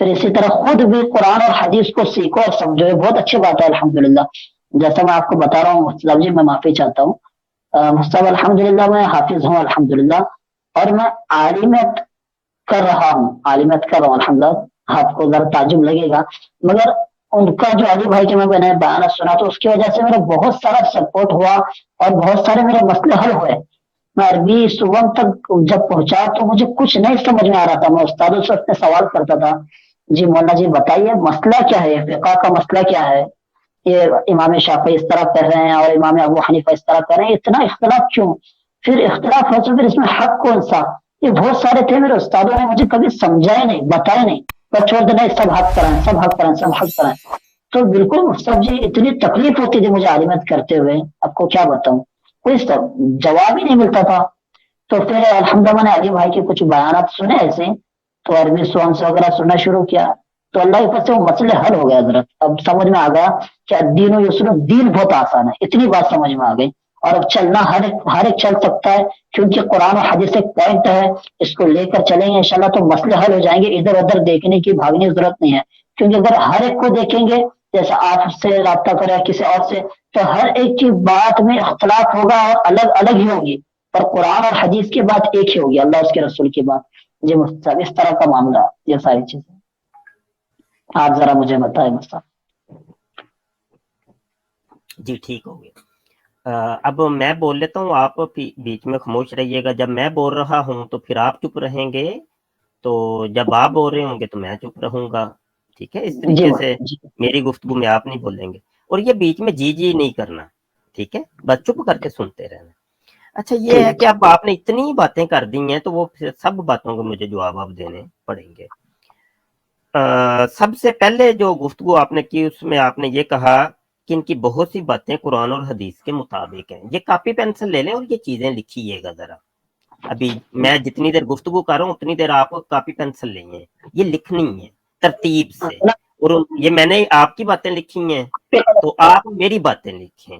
پھر اسی طرح خود بھی قرآن اور حدیث کو سیکھو اور سمجھو، یہ بہت اچھی بات ہے الحمدللہ. جیسا میں آپ کو بتا رہا ہوں مصطفیٰ جی، میں معافی چاہتا ہوں. مصطفیٰ الحمدللہ میں حافظ ہوں الحمدللہ، اور میں عالمیت کر رہا ہوں، عالمیت کر رہا ہوں الحمدللہ. آپ کو ذرا تعجب لگے گا، مگر ان کا جو علی بھائی کے میں نے بیان سنا تو اس کی وجہ سے میرا بہت سارا سپورٹ ہوا اور بہت سارے میرے مسئلے حل ہوئے. میں عربی صبح تک جب پہنچا تو مجھے کچھ نہیں سمجھ میں آ رہا تھا. میں استادوں سے اپنے سوال کرتا تھا، جی مولانا جی بتائیے مسئلہ کیا ہے، فقہ کا مسئلہ کیا ہے، یہ امام شافعی اس طرح کر رہے ہیں اور امام ابو حنیفہ اس طرح کر رہے ہیں، اتنا اختلاف کیوں؟ پھر اختلاف ہے تو پھر اس میں حق کون سا؟ یہ بہت سارے تھے، میرے استادوں نے مجھے کبھی سمجھائے نہیں، بتائے نہیں، بس چھوڑ دینا سب حق کرائیں، سب حق کرائیں، سب حق کرائیں. تو بالکل مصطفیٰ جی اتنی تکلیف ہوتی تھی مجھے عالمیت کرتے ہوئے، آپ کو کیا بتاؤں، کوئی جواب ہی نہیں ملتا تھا. تو پھر الحمدللہ میں نے علی بھائی کے کچھ بیانات سنے ایسے، تو عربی سونس وغیرہ سننا شروع کیا. تو اللہ کی فضل سے وہ مسئلے حل ہو گیا حضرت. اب سمجھ میں آ گیا کہ دین و یسر، دین بہت آسان ہے، اتنی بات سمجھ میں آ گئی. اور اب چلنا ہر ایک چل سکتا ہے، کیونکہ قرآن و حدیث ایک پوائنٹ ہے، اس کو لے کر چلیں گے انشاءاللہ تو مسئلے حل ہو جائیں گے. ادھر ادھر دیکھنے کی بھاگنے کی ضرورت نہیں ہے، کیونکہ اگر ہر ایک کو دیکھیں گے جیسے آپ سے رابطہ کرے کسی اور سے، تو ہر ایک کی بات میں اختلاف ہوگا اور الگ الگ ہی ہوگی. پر قرآن اور حدیث کی بات ایک ہی ہوگی، اللہ اس کے رسول کی بات. جی مصطفیٰ اس طرح کا معاملہ، یہ ساری چیزیں آپ ذرا مجھے بتائیں مصطفیٰ. جی ٹھیک ہو گیا. اب میں بول لیتا ہوں، آپ بیچ میں خاموش رہیے گا. جب میں بول رہا ہوں تو پھر آپ چپ رہیں گے، تو جب آپ بول رہے ہوں گے تو میں چپ رہوں گا. ٹھیک ہے، اس جی طریقے سے جی میری گفتگو میں آپ نہیں بولیں گے. اور یہ بیچ میں جی جی نہیں کرنا، ٹھیک ہے، بس چپ کر کے سنتے رہنا. اچھا یہ ہے ٹھیک. کہ اب آپ نے اتنی باتیں کر دی ہیں تو وہ پھر سب باتوں کو مجھے جواب اب دینے پڑیں گے. سب سے پہلے جو گفتگو آپ نے کی اس میں آپ نے یہ کہا کہ ان کی بہت سی باتیں قرآن اور حدیث کے مطابق ہیں. یہ کاپی پینسل لے لیں اور یہ چیزیں لکھیے گا ذرا. ابھی میں جتنی دیر گفتگو کر رہا ہوں اتنی دیر آپ کاپی پینسل لیں گے، یہ لکھنی ہے ترتیب سے. اور یہ میں نے آپ کی باتیں لکھی ہیں تو آپ میری باتیں لکھیں،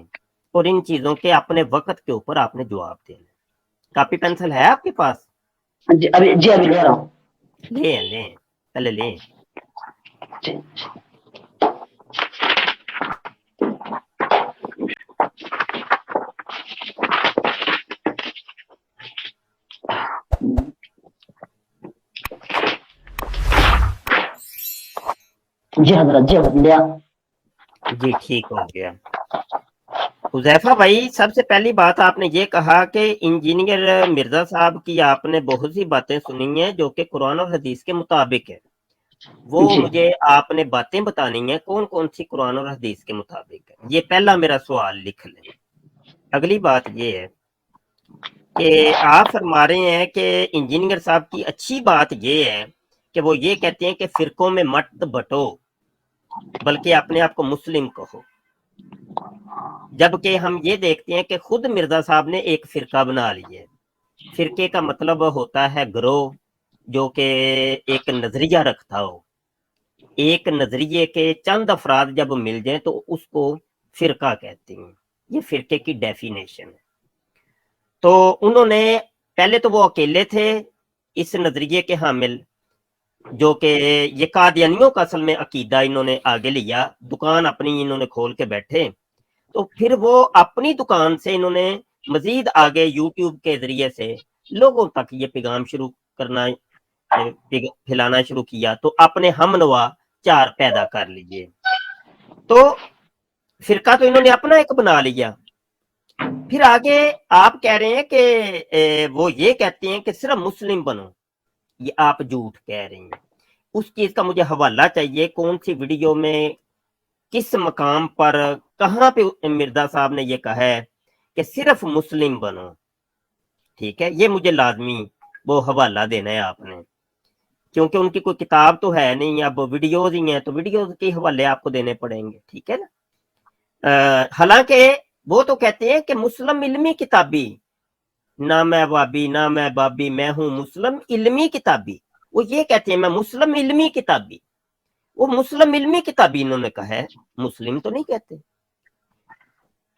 اور ان چیزوں کے اپنے وقت کے اوپر آپ نے جواب دینا. کاپی پینسل ہے آپ کے پاس؟ ابھی لے رہا ہوں. لیں پہلے لیں. جی. جی حضرت، جی حضرت لیا. جی ٹھیک ہو گیا. حذیفہ بھائی، سب سے پہلی بات آپ نے یہ کہا کہ انجینئر مرزا صاحب کی آپ نے بہت سی باتیں سنی ہیں جو کہ قرآن اور حدیث کے مطابق ہے. وہ جی مجھے آپ نے باتیں بتانی ہیں کون کون سی قرآن اور حدیث کے مطابق ہے. یہ پہلا میرا سوال لکھ لیں. اگلی بات یہ ہے کہ آپ فرما رہے ہیں کہ انجینئر صاحب کی اچھی بات یہ ہے کہ وہ یہ کہتے ہیں کہ فرقوں میں مت بٹو بلکہ اپنے آپ کو مسلم کہو. جبکہ ہم یہ دیکھتے ہیں کہ خود مرزا صاحب نے ایک فرقہ بنا لی ہے. فرقے کا مطلب ہوتا ہے گروہ جو کہ ایک نظریہ رکھتا ہو. ایک نظریے کے چند افراد جب مل جائیں تو اس کو فرقہ کہتے ہیں. یہ فرقے کی ڈیفینیشن ہے. تو انہوں نے پہلے تو وہ اکیلے تھے اس نظریے کے حامل، جو کہ یہ قادیانیوں کا اصل میں عقیدہ انہوں نے آگے لیا. دکان اپنی انہوں نے کھول کے بیٹھے، تو پھر وہ اپنی دکان سے انہوں نے مزید آگے یوٹیوب کے ذریعے سے لوگوں تک یہ پیغام شروع کرنا پھیلانا شروع کیا. تو اپنے ہم نوا چار پیدا کر لیجئے. تو فرقہ تو انہوں نے اپنا ایک بنا لیا. پھر آگے آپ کہہ رہے ہیں کہ وہ یہ کہتے ہیں کہ صرف مسلم بنو. یہ آپ جھوٹ کہہ رہے ہیں. اس چیز کا مجھے حوالہ چاہیے، کون سی ویڈیو میں کس مقام پر کہاں پہ مرزا صاحب نے یہ کہا ہے کہ صرف مسلم بنو. ٹھیک ہے، یہ مجھے لازمی وہ حوالہ دینا ہے آپ نے، کیونکہ ان کی کوئی کتاب تو ہے نہیں، اب ویڈیوز ہی ہیں تو ویڈیوز کے حوالے آپ کو دینے پڑیں گے. ٹھیک ہے نا. حالانکہ وہ تو کہتے ہیں کہ مسلم علمی کتابی، نہ میں وابی نہ میں بابی، میں ہوں مسلم علمی کتابی. وہ یہ کہتے ہیں میں مسلم علمی کتابی. وہ مسلم علمی کتابی انہوں نے کہا ہے، مسلم تو نہیں کہتے.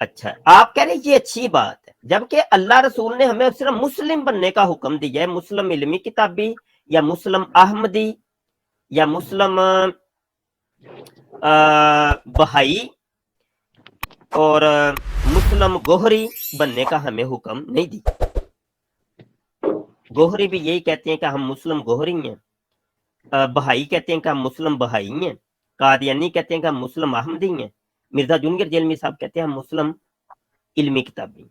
اچھا، آپ کہہ رہے ہیں یہ اچھی بات ہے، جبکہ اللہ رسول نے ہمیں صرف مسلم بننے کا حکم دیا ہے. مسلم علمی کتابی یا مسلم احمدی یا مسلم بہائی اور مسلم گوہری بننے کا ہمیں حکم نہیں دی. گوہری بھی یہی کہتے ہیں کہ ہم مسلم گوہری ہیں، بہائی کہتے ہیں کہ ہم مسلم بہائی ہیں، قادیانی کہتے ہیں کہ ہم مسلم احمدی ہیں، مرزا جونگر جیلمی صاحب کہتے ہیں ہم مسلم علمی کتابی.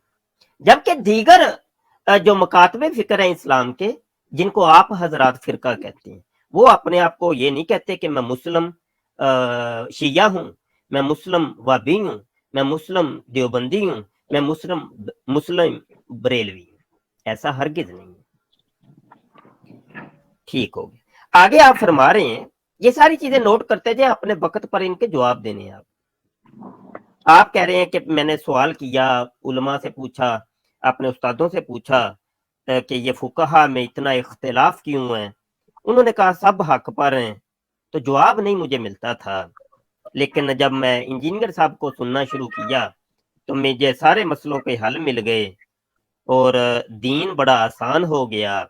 جبکہ دیگر جو مکاتب فکر ہیں اسلام کے، جن کو آپ حضرات فرقہ کہتے ہیں، وہ اپنے آپ کو یہ نہیں کہتے کہ میں مسلم شیعہ ہوں، میں مسلم وابی ہوں، میں مسلم دیوبندی ہوں، میں مسلم بریلوی ہوں. ایسا ہرگز نہیں ہے. ٹھیک ہو گیا. آگے آپ فرما رہے ہیں، یہ ساری چیزیں نوٹ کرتے جائیں، اپنے وقت پر ان کے جواب دینے ہیں. آپ کہہ رہے ہیں کہ میں نے سوال کیا، علماء سے پوچھا، اپنے استادوں سے پوچھا کہ یہ فقہا میں اتنا اختلاف کیوں ہے. انہوں نے کہا سب حق پر ہیں، تو جواب نہیں مجھے ملتا تھا. لیکن جب میں انجینئر صاحب کو سننا شروع کیا تو مجھے سارے مسئلوں کے حل مل گئے اور دین بڑا آسان ہو گیا.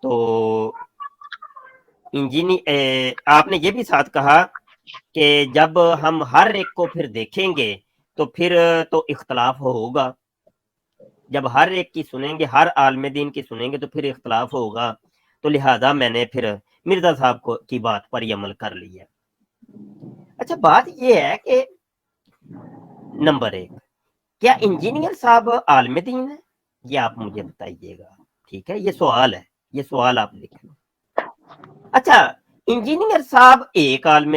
تو آپ نے یہ بھی ساتھ کہا کہ جب ہم ہر ایک کو پھر دیکھیں گے تو پھر تو اختلاف ہوگا. جب ہر ایک کی سنیں گے، ہر عالم دین کی سنیں گے تو پھر اختلاف ہوگا. تو لہذا میں نے پھر مرزا صاحب کی بات پر ہی عمل کر لیا. اچھا، بات یہ ہے کہ نمبر 1، کیا انجینئر صاحب عالم دین ہے؟ یہ آپ مجھے بتائیے گا. ٹھیک ہے، یہ سوال ہے، یہ سوال آپ لکھ لیں. اچھا، انجینئر صاحب ایک عالم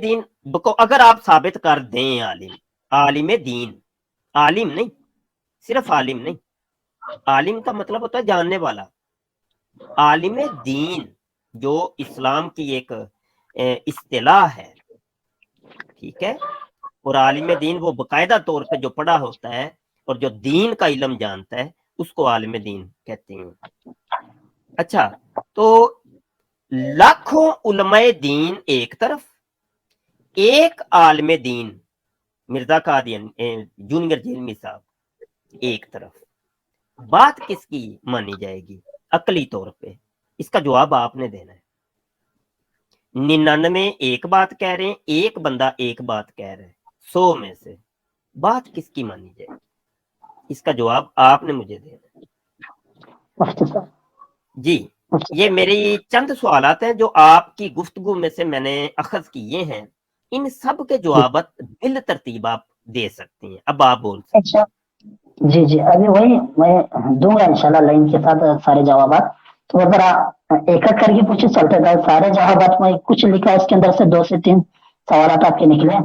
دین کو اگر آپ ثابت کر دیں عالم دین، عالم نہیں، صرف عالم نہیں، عالم کا مطلب ہوتا ہے جاننے والا. عالم دین جو اسلام کی ایک اصطلاح ہے، ٹھیک ہے، اور عالم دین وہ باقاعدہ طور پہ جو پڑھا ہوتا ہے اور جو دین کا علم جانتا ہے اس کو عالم دین کہتے ہیں. اچھا، تو لاکھوں علماء دین ایک طرف، ایک عالم دین مرزا قادیانی جونیئر جیلمی صاحب ایک طرف. بات کس کی مانی جائے گی عقلی طور پہ؟ اس کا جواب آپ نے دینا ہے. 99 ایک بات کہہ رہے ہیں، ایک بندہ ایک بات کہہ رہا ہے، 100 میں سے بات کس کی مانی جائے گی؟ اس کا جواب آپ نے مجھے دینا ہے. مفتی صاحب، جی، یہ میری چند سوالات ہیں جو آپ کی گفتگو میں سے میں نے اخذ کیے ہیں. ان سب کے جوابات بال ترتیب آپ دے سکتے ہیں. اب آپ بول سکتے اچھا جی جی، ابھی وہی میں دوں گا انشاءاللہ لائن کے ساتھ سارے جوابات. تو وہ ذرا ایک ایک کر کے پوچھے چلتے گئے سارے جوابات. میں کچھ لکھا اس کے اندر سے 2 سے 3 سوالات آپ کے نکلے،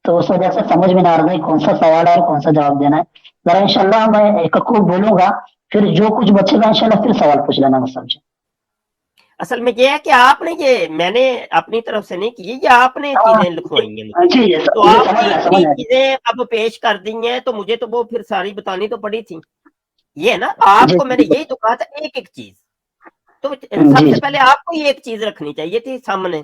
تو اس وجہ سے سمجھ میں نہ آ رہا ہے کون سا سوال ہے اور کون سا جواب دینا ہے. ذرا انشاءاللہ میں ایک ایک کو بولوں گا، پھر جو کچھ بچے گا انشاءاللہ پھر سوال پوچھ لینا. میں سمجھے اصل میں یہ ہے کہ آپ نے یہ میں نے اپنی طرف سے نہیں کی، یہ آپ نے چیزیں لکھوائی ہیں مجھے. جی جی تو جی، آپ سمجھ نے رہا اتنی چیزیں اب پیش کر دی ہیں تو مجھے تو وہ پھر ساری بتانی تو پڑی تھی. یہ نا آپ جی کو میں نے یہی تو کہا تھا ایک ایک چیز. تو سب جی سے جی پہلے آپ کو یہ ایک چیز رکھنی چاہیے تھی سامنے.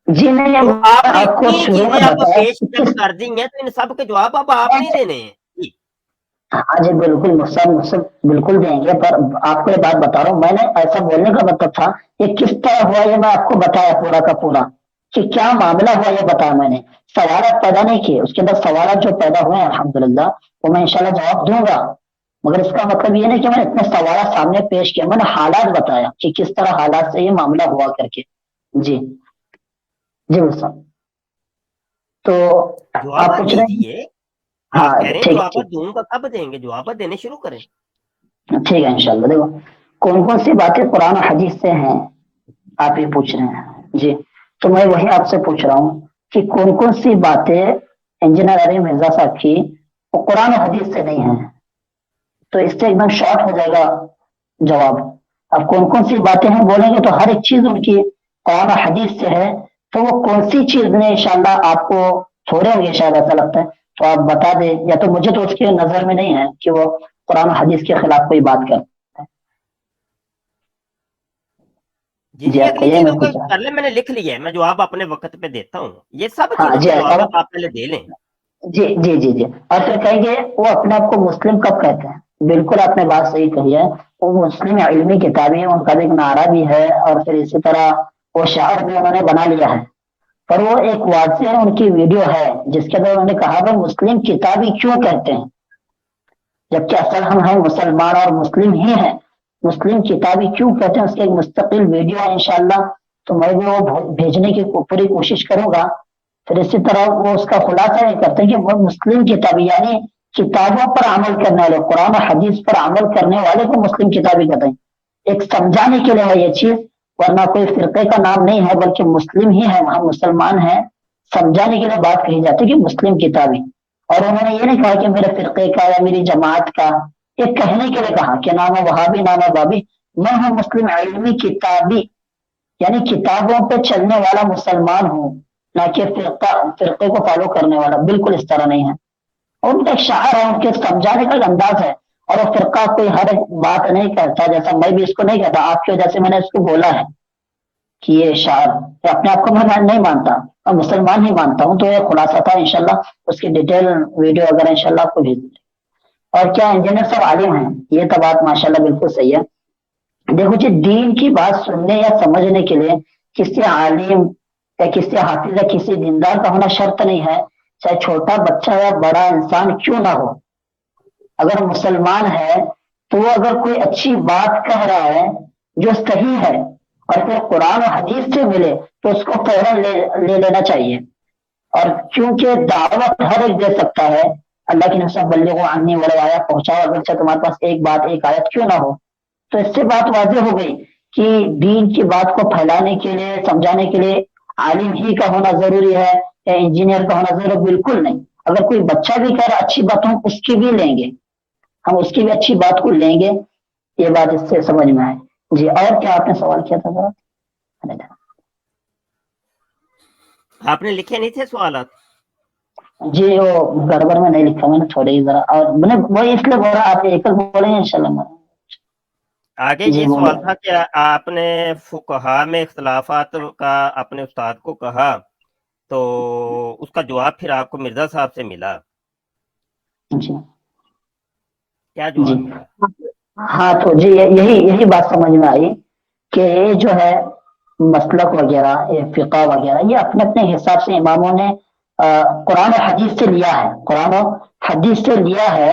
جی نہیں، تو آپ نے آپ کو اتنی شروع میں چیزیں اب بتایا پیش جب کر دی ہیں تو ان سب کے جواب اب آپ نہیں دینے ہیں. جی ہاں جی بالکل، مجھ سے بالکل دیں گے، پر آپ کو یہ بات بتا رہا ہوں. میں نے ایسا بولنے کا مطلب تھا یہ کس طرح ہوا، یہ میں آپ کو بتایا پورا کا پورا کہ کیا معاملہ ہوا یہ بتایا میں نے. سوالات پیدا نہیں کیے، اس کے اندر سوالات جو پیدا ہوئے ہیں الحمدللہ وہ میں انشاءاللہ جواب دوں گا. مگر اس کا مطلب یہ نہیں کہ میں نے اتنے سوالات سامنے پیش کیا، میں نے حالات بتایا کہ کس طرح حالات سے یہ معاملہ ہوا کر کے. جی جی صاحب، تو آپ جوابات پوچھ رہے ہیں. دیجیے. ہاں آپ کہہ رہے ہیں ٹھیک ٹھیک جوابات دوں گا، کب دیں گے؟ جوابات دینے شروع کریں. ٹھیک ہے انشاءاللہ. دیکھو کون کون سی باتیں قرآن و حدیث سے ہیں آپ یہ پوچھ رہے ہیں. جی تو میں وہی آپ سے پوچھ رہا ہوں کہ کون کون سی باتیں انجینئر علی مرزا صاحب کی وہ قرآن و حدیث سے نہیں ہیں. تو اس سے ایک دم شارٹ ہو جائے گا جواب. اب کون کون سی باتیں ہیں بولیں گے تو ہر ایک چیز ان کی قرآن و حدیث سے ہے. تو وہ کون سی چیز نے انشاءاللہ آپ کو تھوڑے ہوں گے شاید ایسا لگتا ہے تو آپ بتا دیں، یا تو مجھے تو اس کے نظر میں نہیں ہے کہ وہ قرآن و حدیث کے خلاف کوئی بات کر. جی جی جی، آپ اگلی کہیے، میں چیزوں کو پوچھ رہا کر لیں، میں نے لکھ لیا ہے، میں جواب اپنے وقت پہ دیتا ہوں. یہ سب ہاں چیزوں جی کے ایسا. جوابات آپ پہلے دے لیں. جی جی جی جی. اور پھر کہیں گے وہ اپنے آپ کو مسلم کب کہتے ہیں؟ بالکل آپ نے بات صحیح کہی ہے. وہ مسلم علمی کتابیں ان کا بھی ایک نعرہ بھی ہے اور پھر اسی طرح وہ شعر بھی انہوں نے بنا لیا ہے. پر وہ ایک واضح ان کی ویڈیو ہے جس کے اندر انہوں نے کہا وہ مسلم کتابی کیوں کہتے ہیں جبکہ اصل ہم ہیں مسلمان اور مسلم ہی ہیں. مسلم کتابی کیوں کہتے ہیں اس کی ایک مستقل ویڈیو ہے انشاءاللہ, تو میں بھی وہ بھیجنے کی پوری کوشش کروں گا. پھر اسی طرح وہ اس کا خلاصہ یہ کرتے ہیں کہ وہ مسلم کتابی یعنی کتابوں پر عمل کرنے والے, قرآن و حدیث پر عمل کرنے والے کو مسلم کتابی کہتے ہیں. ایک سمجھانے کے لیے ہے یہ چیز, ورنہ کوئی فرقے کا نام نہیں ہے بلکہ مسلم ہی ہے, ہم مسلمان ہیں. سمجھانے کے لیے بات کہی جاتی ہے کہ مسلم کتابی. اور انہوں نے یہ نہیں کہا کہ میرے فرقے کا یا میری جماعت کا, یہ کہنے کے لیے کہا کہ نام وہابی نام بابی, میں ہوں مسلم علمی کتابی یعنی کتابوں پہ چلنے والا مسلمان ہوں, نہ کہ فرقے کو فالو کرنے والا. بالکل اس طرح نہیں ہے. اور ان کا ایک شعر ہے, ان کے سمجھانے کا ایک انداز ہے. اور وہ فرقہ کوئی ہر بات نہیں کرتا, جیسا میں بھی اس کو نہیں کہتا, آپ کی وجہ سے میں نے اس کو بولا ہے کہ یہ شعر اپنے آپ کو میں نہیں مانتا, اور مسلمان ہی مانتا ہوں. تو یہ خلاصہ تھا, انشاءاللہ اس کی ڈیٹیل ویڈیو اگر انشاءاللہ آپ کو بھیج دیں. اور کیا انجینئر صاحب عالم ہیں, یہ تو بات ماشاءاللہ بالکل صحیح ہے. دیکھو جی, دین کی بات سننے یا سمجھنے کے لیے کسی عالم یا کسی حافظ یا کسی دیندار کا ہونا شرط نہیں ہے, چاہے چھوٹا بچہ یا بڑا انسان کیوں نہ ہو. اگر مسلمان ہے تو وہ اگر کوئی اچھی بات کہہ رہا ہے جو صحیح ہے اور پھر قرآن و حدیث سے ملے تو اس کو فوراً لے لینا چاہیے. اور کیونکہ دعوت ہر ایک دے سکتا ہے, اللہ کی نصرت بلغوا عنی ولو آیا, پہنچاؤ اگرچہ تمہارے پاس ایک بات ایک آیت کیوں نہ ہو. تو اس سے بات واضح ہو گئی کہ دین کی بات کو پھیلانے کے لیے سمجھانے کے لیے عالم ہی کا ہونا ضروری ہے یا انجینئر کا ہونا ضروری, بالکل نہیں. اگر کوئی بچہ بھی کہہ رہا اچھی بات ہم اس کی بھی لیں گے, ہم اس کی بھی اچھی بات کو لیں گے. یہ بات اس سے سمجھ میں آئے. جی اور کیا آپ نے سوال کیا تھا ذرا؟ آپ نے لکھے نہیں تھے سوالات؟ جی وہ گڑبڑ میں نہیں لکھا میں نے, تھوڑے ہی ذرا, اور میں نے وہی اس لیے بولا آپ ایک بولیں گے انشاءاللہ. آگے جی یہ بولے. سوال تھا کہ آپ نے فقہا میں اختلافات کا اپنے استاد کو کہا تو اس کا جواب پھر آپ کو مرزا صاحب سے ملا, جی کیا جی جواب ملا؟ ہاں تو جی یہی بات سمجھ میں آئی کہ یہ جو ہے مسلک وغیرہ فقہ وغیرہ یہ اپنے اپنے حساب سے اماموں نے قرآن و حدیث سے لیا ہے, قرآن و حدیث سے لیا ہے.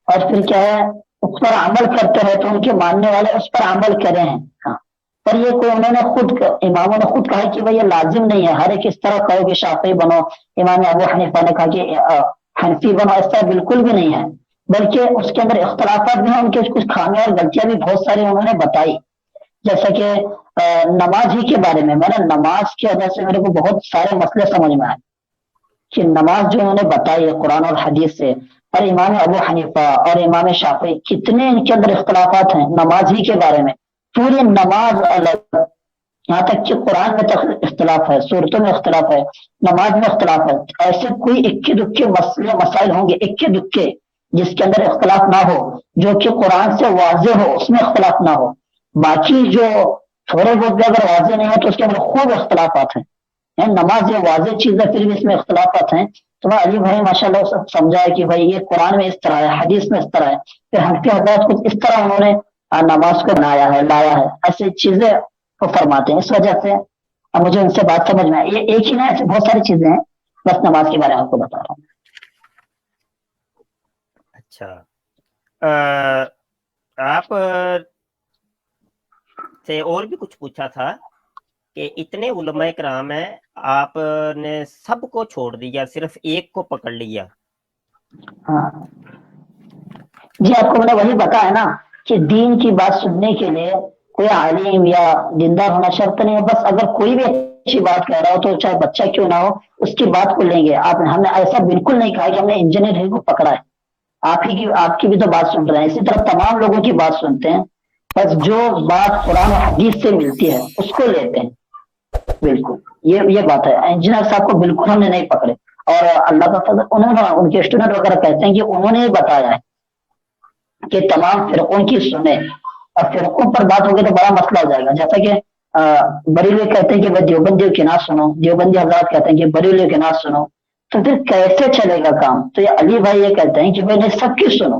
اور پھر کیا ہے اس پر عمل کرتے ہیں تو ان کے ماننے والے اس پر عمل کرے ہیں. ہاں پر یہ کوئی انہوں نے خود اماموں نے خود کہا کہ بھائی یہ لازم نہیں ہے ہر ایک اس طرح کہو کہ شافعی بنو, امام ابو حنیفہ نے کہا کہ حنفی بنو, اس طرح بالکل بھی نہیں ہے. بلکہ اس کے اندر اختلافات بھی ہیں, ان کے کچھ خامیاں اور غلطیاں بھی بہت ساری انہوں نے بتائی. جیسا کہ نماز ہی کے بارے میں نے نماز کی وجہ سے میرے کو بہت سارے مسئلے سمجھ میں آئے کہ نماز جو انہوں نے بتائی ہے قرآن اور حدیث سے, اور امام ابو حنیفہ اور امام شافعی کتنے ان کے اندر اختلافات ہیں نماز ہی کے بارے میں. پوری نماز الگ, یہاں تک کہ قرآن میں اختلاف ہے, سورتوں میں اختلاف ہے, نماز میں اختلاف ہے. ایسے کوئی اکے دکے مسائل ہوں گے اکے دکے جس کے اندر اختلاف نہ ہو, جو کہ قرآن سے واضح ہو اس میں اختلاف نہ ہو. باقی جو تھوڑے بہت بھی اگر واضح نہیں ہو تو اس کے اندر خوب اختلافات ہیں. نماز یہ واضح چیز ہے پھر بھی اس میں اختلافات ہیں. تو میں علی بھائی ماشاء اللہ سمجھا ہے کہ بھائی یہ قرآن میں اس طرح ہے, حدیث میں اس طرح ہے, پھر حنفی حضرات کچھ اس طرح انہوں نے نماز کو بنایا ہے, لایا ہے, ایسی چیزیں وہ فرماتے ہیں. اس وجہ سے اب مجھے ان سے بات سمجھ میں آئی. یہ ایک ہی نا, ایسے بہت ساری چیزیں ہیں, بس نماز کے بارے میں آپ کو بتا رہا ہوں. اچھا, آپ سے اور بھی کچھ پوچھا تھا کہ اتنے علماء کرام ہیں, آپ نے سب کو چھوڑ دیا, صرف ایک کو پکڑ لیا. ہاں جی آپ کو میں نے وہی بتایا نا کہ دین کی بات سننے کے لیے کوئی عالم یا دیندار ہونا شرط نہیں ہے. بس اگر کوئی بھی اچھی بات کہہ رہا ہو تو چاہے بچہ کیوں نہ ہو اس کی بات کو لیں گے. ہم نے ایسا بالکل نہیں کہا کہ ہم نے انجینئر کو پکڑا ہے. آپ کی بھی تو بات سن رہے ہیں, اسی طرح تمام لوگوں کی بات سنتے ہیں. بس جو بات قرآن و حدیث سے ملتی ہے اس کو لیتے ہیں. بالکل یہ بات ہے. انجینئر صاحب کو بالکل ہم نے نہیں پکڑے, اور اللہ کا فضل انہوں نے ان کے اسٹوڈنٹ وغیرہ کہتے ہیں کہ انہوں نے بتایا ہے کہ تمام فرقوں کی سنیں, اور فرقوں پر بات ہوگی تو بڑا مسئلہ ہو جائے گا. جیسا کہ بریلوی کہتے ہیں کہ بھائی دیوبندیوں کی نہ سنو, دیوبندی حضرات کہتے ہیں کہ بریلویوں کی نہ سنو, تو پھر کیسے چلے گا کام؟ تو یہ علی بھائی یہ کہتے ہیں کہ بھائی نہیں سب کی سنو,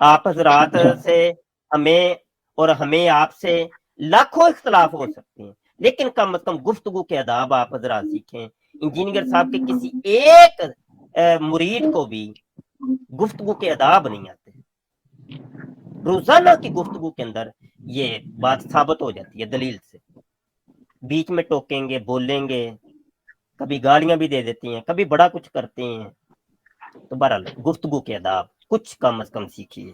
آپ حضرات سے ہمیں اور ہمیں آپ سے لاکھوں اختلاف ہو سکتے ہیں، لیکن کم از کم گفتگو کے آداب آپ حضرات سیکھیں۔ انجینئر صاحب کے کسی ایک مرید کو بھی گفتگو کے آداب نہیں آتے، روزانہ کی گفتگو کے اندر یہ بات ثابت ہو جاتی ہے دلیل سے۔ بیچ میں ٹوکیں گے، بولیں گے، کبھی گالیاں بھی دے دیتی ہیں، کبھی بڑا کچھ کرتے ہیں، تو بہرحال گفتگو کے آداب کچھ کم از کم سیکھیے۔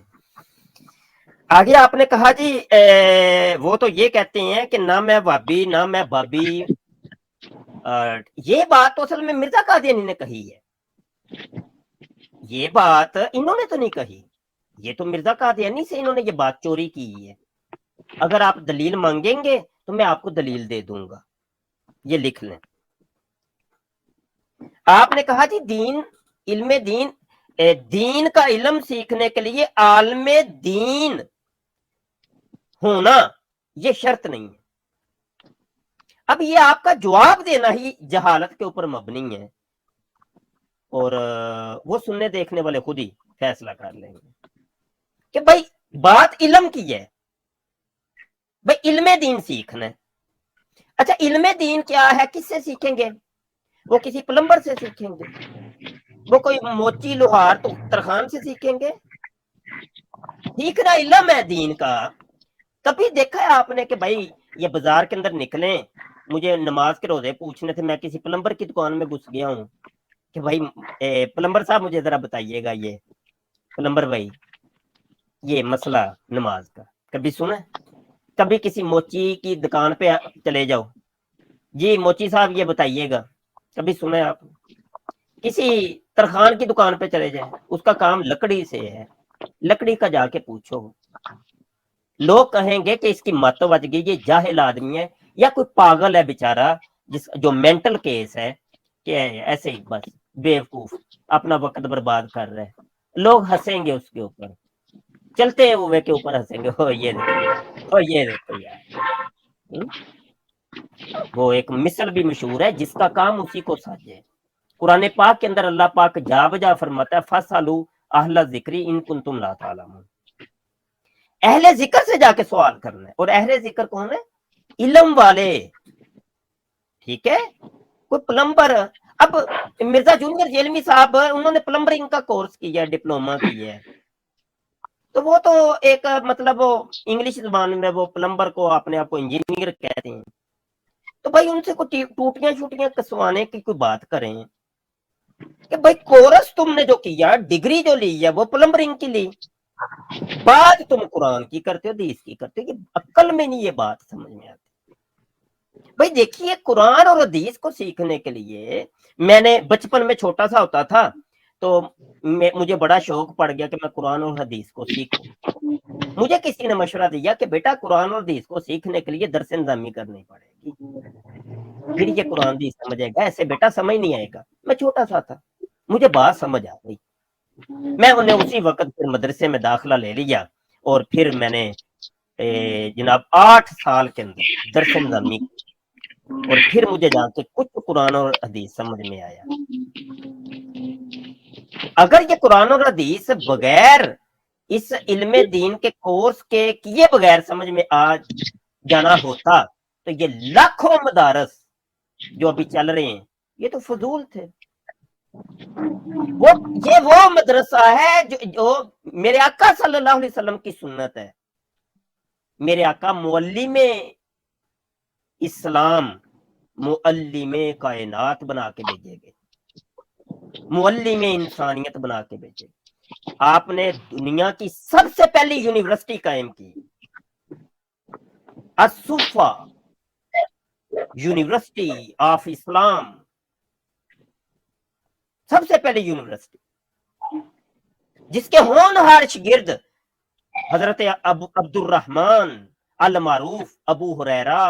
آگے آپ نے کہا جی وہ تو یہ کہتے ہیں کہ نہ میں وابی نہ میں بابی، یہ بات تو اصل میں مرزا قادیانی نے کہی ہے، یہ بات انہوں نے تو نہیں کہی، یہ تو مرزا قادیانی سے انہوں نے یہ بات چوری کی ہے۔ اگر آپ دلیل مانگیں گے تو میں آپ کو دلیل دے دوں گا، یہ لکھ لیں۔ آپ نے کہا جی دین، علم دین، دین کا علم سیکھنے کے لیے عالم دین ہونا یہ شرط نہیں ہے۔ اب یہ آپ کا جواب دینا ہی جہالت کے اوپر مبنی ہے، اور وہ سننے دیکھنے والے خود ہی فیصلہ کر لیں گے کہ بھائی بات علم کی ہے، بھائی علم دین سیکھنا ہے۔ اچھا علم دین کیا ہے، کس سے سیکھیں گے؟ وہ کسی پلمبر سے سیکھیں گے، وہ کوئی موچی لوہار تو ترخان سے سیکھیں گے؟ سیکھنا علم ہے دین کا۔ کبھی دیکھا ہے آپ نے کہ بھائی یہ بازار کے اندر نکلیں، مجھے نماز کے روزے پوچھنے تھے، میں کسی پلمبر کی دکان میں گھس گیا ہوں کہ بھائی پلمبر صاحب مجھے ذرا بتائیے گا، یہ پلمبر بھائی یہ مسئلہ نماز کا کبھی سنا؟ کبھی کسی موچی کی دکان پہ چلے جاؤ، جی موچی صاحب یہ بتائیے گا، کبھی سنا ہے آپ؟ کسی ترخان کی دکان پہ چلے جائیں، اس کا کام لکڑی سے ہے، لکڑی کا جا کے پوچھو، لوگ کہیں گے کہ اس کی مت بج گئی، یہ جاہل آدمی ہے یا کوئی پاگل ہے بیچارہ جو مینٹل کیس ہے، کہ ایسے ہی بس بیوقوف اپنا وقت برباد کر رہے ہیں۔ لوگ ہنسیں گے اس کے اوپر، چلتے ہوئے کے اوپر ہنسیں گے، ہو یہ دیکھو یار، ہو یہ دیکھو یار۔ وہ ایک مثل بھی مشہور ہے، جس کا کام اسی کو ساجے۔ قرآن پاک کے اندر اللہ پاک جا بجا فرماتا ہے فَاسْأَلُوا أَهْلَ الذِّكْرِ إِن كُنتُمْ لَا تَعْلَمُونَ، اہل ذکر سے جا کے سوال کرنا ہے، اور اہل ذکر کون ہے؟ علم والے، ٹھیک ہے؟ کوئی پلمبر، اب مرزا جونیئر جیلمی صاحب انہوں نے پلمبرنگ کا کورس کیا ہے، ڈپلوما کیا ہے، تو وہ تو ایک مطلب وہ انگلش زبان میں وہ پلمبر کو اپنے آپ کو انجینئر کہتے ہیں، تو بھائی ان سے کوئی ٹوٹیاں شوٹیاں کسوانے کی کوئی بات کریں کہ بھائی کورس تم نے جو کیا، ڈگری جو لی ہے وہ پلمبرنگ کی لی، بات تم قرآن کی کرتے ہو، حدیث کی کرتے ہو، یہ عقل میں نہیں یہ بات سمجھ میں آتی۔ بھائی دیکھیے قرآن اور حدیث کو سیکھنے کے لیے میں نے بچپن میں چھوٹا سا ہوتا تھا تو مجھے بڑا شوق پڑ گیا کہ میں قرآن اور حدیث کو سیکھوں۔ مجھے کسی نے مشورہ دیا کہ بیٹا قرآن اور حدیث کو سیکھنے کے لیے درس نظامی کرنی پڑے گی، پھر یہ قرآن حدیث سمجھے گا، ایسے بیٹا سمجھ نہیں آئے گا۔ میں چھوٹا سا تھا، مجھے بات سمجھ آ گئی، میں انہیں اسی وقت پھر مدرسے میں داخلہ لے لیا، اور پھر میں نے جناب 8 سال کے اندر درس نظامی، اور پھر مجھے جا کے کچھ قرآن اور حدیث سمجھ میں آیا۔ اگر یہ قرآن اور حدیث بغیر اس علم دین کے کورس کے کیے بغیر سمجھ میں آ جانا ہوتا تو یہ لاکھوں مدارس جو ابھی چل رہے ہیں یہ تو فضول تھے۔ یہ وہ مدرسہ ہے جو میرے آقا صلی اللہ علیہ وسلم کی سنت ہے۔ میرے آقا معلم اسلام، معلم کائنات بنا کے بھیجے گئے، معلم انسانیت بنا کے بھیجے۔ آپ نے دنیا کی سب سے پہلی یونیورسٹی قائم کی، الصفا یونیورسٹی آف اسلام، سب سے پہلی یونیورسٹی جس کے ہونہار شاگرد حضرت عبد الرحمن المعروف ابو ہریرہ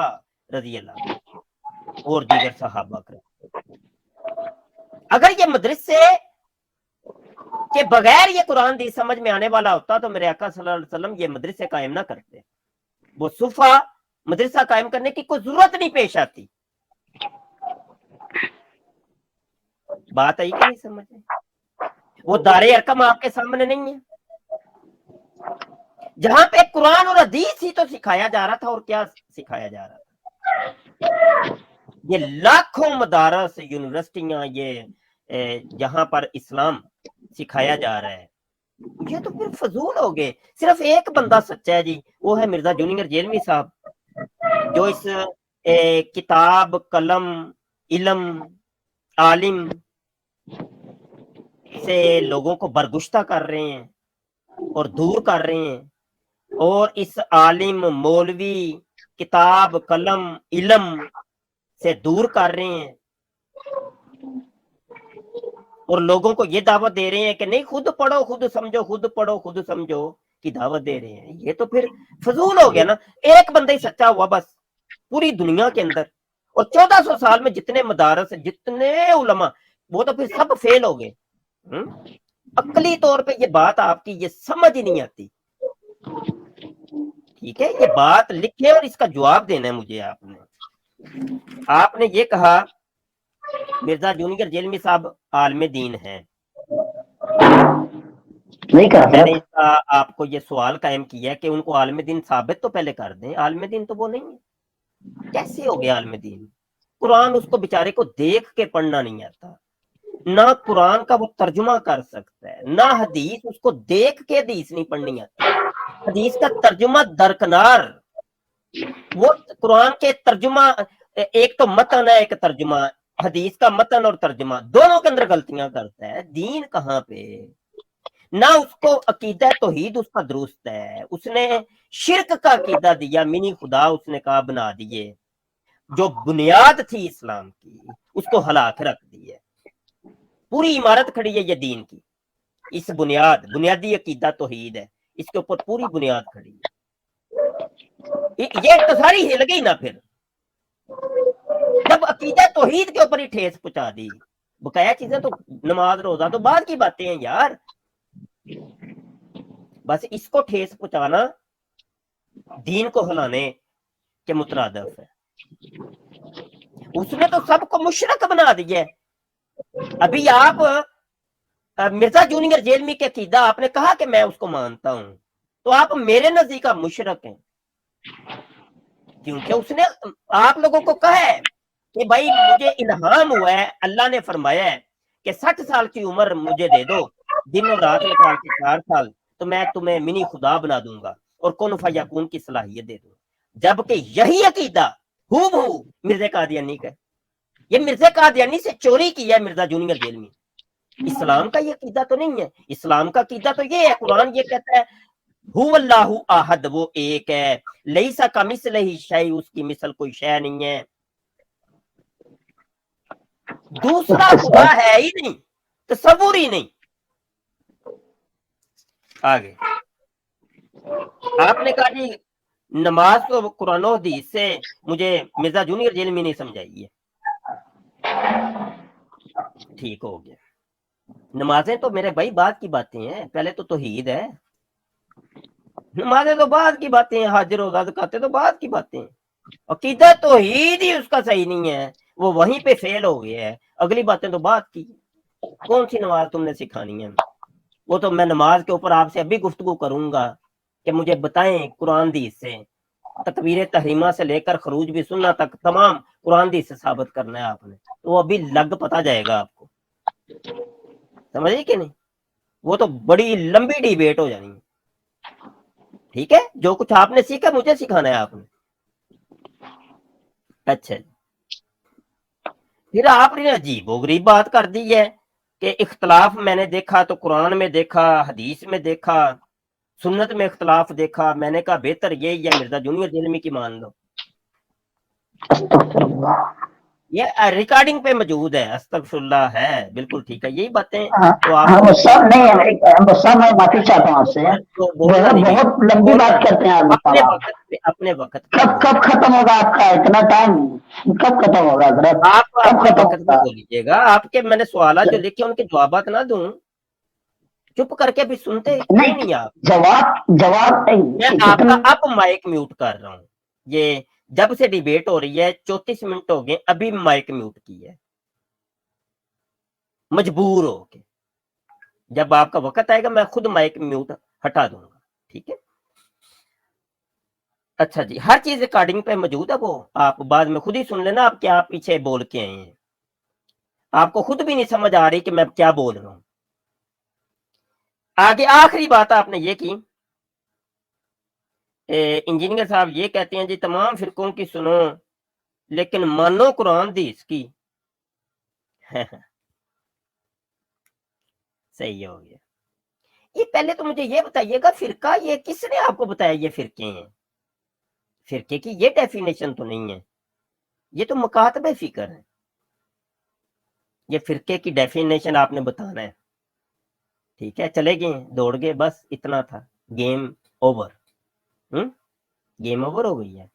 رضی اللہ عنہ اور دیگر صحابہ کرام۔ اگر یہ مدرسے کے بغیر یہ قرآن دی سمجھ میں آنے والا ہوتا تو میرے آقا صلی اللہ علیہ وسلم یہ مدرسے قائم نہ کرتے، وہ صفا مدرسہ قائم کرنے کی کوئی ضرورت نہیں پیش آتی۔ بات آئی کہ نہیں سمجھ میں؟ وہ دار ارقم آپ کے سامنے نہیں ہے، جہاں پہ قرآن اور حدیث ہی تو سکھایا جا رہا تھا، اور کیا سکھایا جا رہا تھا؟ یہ لاکھوں مدارس، یونیورسٹیاں، یہ جہاں پر اسلام سکھایا جا رہا ہے، یہ تو پھر فضول ہو گئے۔ صرف ایک بندہ سچا ہے جی، وہ ہے مرزا جونیئر جیلمی صاحب، جو اس کتاب، قلم، علم، عالم سے لوگوں کو برگشتہ کر رہے ہیں اور دور کر رہے ہیں، اور اس عالم، مولوی، کتاب، قلم، علم سے دور کر رہے ہیں، اور لوگوں کو یہ دعوت دے رہے ہیں کہ نہیں خود پڑھو خود سمجھو، خود پڑھو خود سمجھو کی دعوت دے رہے ہیں۔ یہ تو پھر فضول ہو گیا نا۔ ایک بندہ ہی سچا ہوا بس پوری دنیا کے اندر، اور 1400 سال میں جتنے مدارس، جتنے علماء، وہ تو پھر سب فیل ہو گئے۔ عقلی طور پہ یہ بات آپ کی یہ سمجھ ہی نہیں آتی۔ ٹھیک ہے، یہ بات لکھے اور اس کا جواب دینا ہے مجھے۔ آپ نے یہ کہا مرزا جونیئر جیلمی صاحب عالم دین ہیں، نہیں کہا میں نے حضرت۔ اس کا آپ کو یہ سوال قائم کیا کہ ان کو عالم دین ثابت تو پہلے کر دیں۔ عالم دین تو وہ نہیں ہے، کیسے ہو گیا عالم دین؟ قرآن اس کو بیچارے کو دیکھ کے پڑھنا نہیں آتا، نہ قرآن کا وہ ترجمہ کر سکتا ہے، نہ حدیث اس کو دیکھ کے حدیث نہیں پڑھنی آتی۔ حدیث کا ترجمہ درکنار، وہ قرآن کے ترجمہ، ایک تو متن ہے، ایک ترجمہ، حدیث کا متن اور ترجمہ دونوں کے اندر غلطیاں کرتا ہے۔ دین کہاں پہ؟ نہ اس کو عقیدہ توحید اس کا درست ہے، اس نے شرک کا عقیدہ دیا، منی خدا اس نے کہا بنا دیے، جو بنیاد تھی اسلام کی اس کو ہلا کے رکھ دی ہے۔ پوری عمارت کھڑی ہے یہ دین کی، اس بنیادی عقیدہ توحید ہے، اس کے اوپر پوری بنیاد کھڑی ہے۔ یہ تو ساری ہل گئی نا پھر، جب عقیدہ توحید کے اوپر ہی ٹھیس پہنچا دی۔ بقایا چیزیں تو نماز روزہ تو بعد کی باتیں ہیں یار، بس اس کو ٹھیس پہنچانا دین کو ہلانے کے مترادف ہے۔ اس نے تو سب کو مشرک بنا دیا ہے۔ ابھی آپ مرزا جونیئر جیلمی کے عقیدہ آپ نے کہا کہ میں اس کو مانتا ہوں، تو آپ میرے نزدیک مشرک ہیں، کیونکہ اس نے آپ لوگوں کو کہا ہے کہ بھائی مجھے الہام ہوا ہے، اللہ نے فرمایا ہے کہ 60 سال کی عمر مجھے دے دو، دن اور رات نکال کے 4 سال، تو میں تمہیں منی خدا بنا دوں گا اور کن فیکون کی صلاحیت دے دوں گا۔ جبکہ یہی عقیدہ ہو مرزا قادیانی کا، یہ مرزا قادیانی سے چوری کیا ہے مرزا جونیئر جیلمی۔ اسلام کا یہ عقیدہ تو نہیں ہے۔ اسلام کا عقیدہ تو یہ ہے، قرآن یہ کہتا ہے ہو اللہ احد، وہ ایک ہے، لیسا کمثلہ شیء، اس کی مثل کوئی شے نہیں ہے، دوسرا خدا ہے ہی نہیں، تصور ہی نہیں۔ آگے آپ نے کہا جی نماز تو قرآن و حدیث سے مجھے مرزا جونیئر جیلمی نہیں سمجھائی ہے۔ ٹھیک ہو گیا، نمازیں تو میرے بھائی بعد کی باتیں ہیں، پہلے تو توحید ہے۔ نمازیں تو بعد کی باتیں ہیں، حج روزہ زکات تو بعد کی باتیں ہیں۔ عقیدہ توحید ہی اس کا صحیح نہیں ہے، وہ وہیں پہ فیل ہو گیا ہے، اگلی باتیں تو بعد کی۔ کون سی نماز تم نے سکھانی ہے؟ وہ تو میں نماز کے اوپر آپ سے ابھی گفتگو کروں گا کہ مجھے بتائیں قرآن حدیث سے، تکبیر تحریمہ سے لے کر خروج بھی سننا تک تمام قرآن حدیث سے ثابت کرنا ہے آپ نے، تو وہ ابھی لگ پتا جائے گا آپ کو، سمجھے کہ نہیں؟ وہ تو بڑی لمبی ڈیبیٹ ہو جانی ہے۔ ٹھیک ہے، جو کچھ آپ نے سیکھا مجھے سکھانا ہے آپ نے۔ اچھا، پھر آپ نے عجیب و غریب بات کر دی ہے کہ اختلاف میں نے دیکھا تو قرآن میں دیکھا، حدیث میں دیکھا، سنت میں اختلاف دیکھا، میں نے کہا بہتر یہ مرزا جونیئر جیلمی کی مان لو۔ استغفر اللہ۔ یہ ریکارڈنگ پہ موجود ہے، استغفر اللہ ہے، بالکل ٹھیک ہے، یہی باتیں ہاں تو آپ ہاں، کو وہ سب نہیں ہے، وہ سب میں معافی چاہتا ہوں آپ سے، تو بولنا نہیں بھائی، بہت لمبی بولنا بات نہیں، کرتے ہیں آپ اپنے صاحب۔ وقت پہ اپنے وقت پہ کب کب بولنا۔ ختم ہوگا آپ کا اتنا ٹائم؟ کب ختم ہوگا حضرت؟ آپ کب اپنے ختم وقت پہ ہوگا؟ بولیجیے گا، آپ کے میں نے سوالات جو لکھے ان کے جوابات نہ دوں، چپ کر کے بھی سنتے کیوں نہیں، نہیں آپ؟ جواب میں آپ اتنا کا اب مائک میوٹ کر رہا ہوں، یہ جب سے ڈیبیٹ ہو رہی ہے 34 منٹ ہو گئے، ابھی مائک میوٹ کی ہے مجبور ہو کے، جب آپ کا وقت آئے گا میں خود مائک میوٹ ہٹا دوں گا، ٹھیک ہے؟ اچھا جی، ہر چیز ریکارڈنگ پہ موجود ہے، وہ آپ بعد میں خود ہی سن لینا آپ کیا پیچھے بول کے آئے ہیں، آپ کو خود بھی نہیں سمجھ آ رہی کہ میں کیا بول رہا ہوں۔ آگے آخری بات آپ نے یہ کی، انجینئر صاحب یہ کہتے ہیں جی تمام فرقوں کی سنو لیکن مانو قرآن حدیث کی۔ صحیح ہو گیا۔ یہ پہلے تو مجھے یہ بتائیے گا، فرقہ یہ کس نے آپ کو بتایا یہ فرقے ہیں؟ فرقے کی یہ ڈیفینیشن تو نہیں ہے، یہ تو مکاتب فکر ہے۔ یہ فرقے کی ڈیفینیشن آپ نے بتانا ہے، ٹھیک ہے؟ چلے گئے، دوڑ گئے، بس اتنا تھا، گیم اوور۔ گیم اوور ہو گئی ہے۔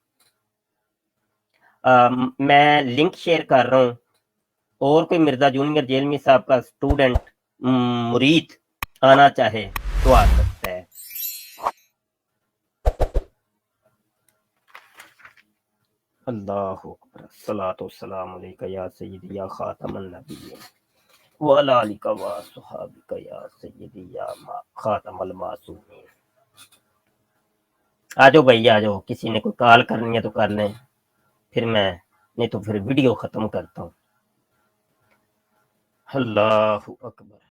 میں لنک شیئر کر رہا ہوں، اور کوئی مرزا جونیئر جیلمی صاحب کا اسٹوڈنٹ مرید آنا چاہے تو آ سکتا ہے۔ اللہ اکبر، الصلاۃ والسلام علیک یا سیدی یا خاتم النبیین وعلی آلک وصحبک یا سیدی یا خاتم المعصومین۔ آ جاؤ بھائی آ جاؤ، کسی نے کوئی کال کرنی ہے تو کر لیں، پھر میں نہیں تو پھر ویڈیو ختم کرتا ہوں۔ اللہ اکبر۔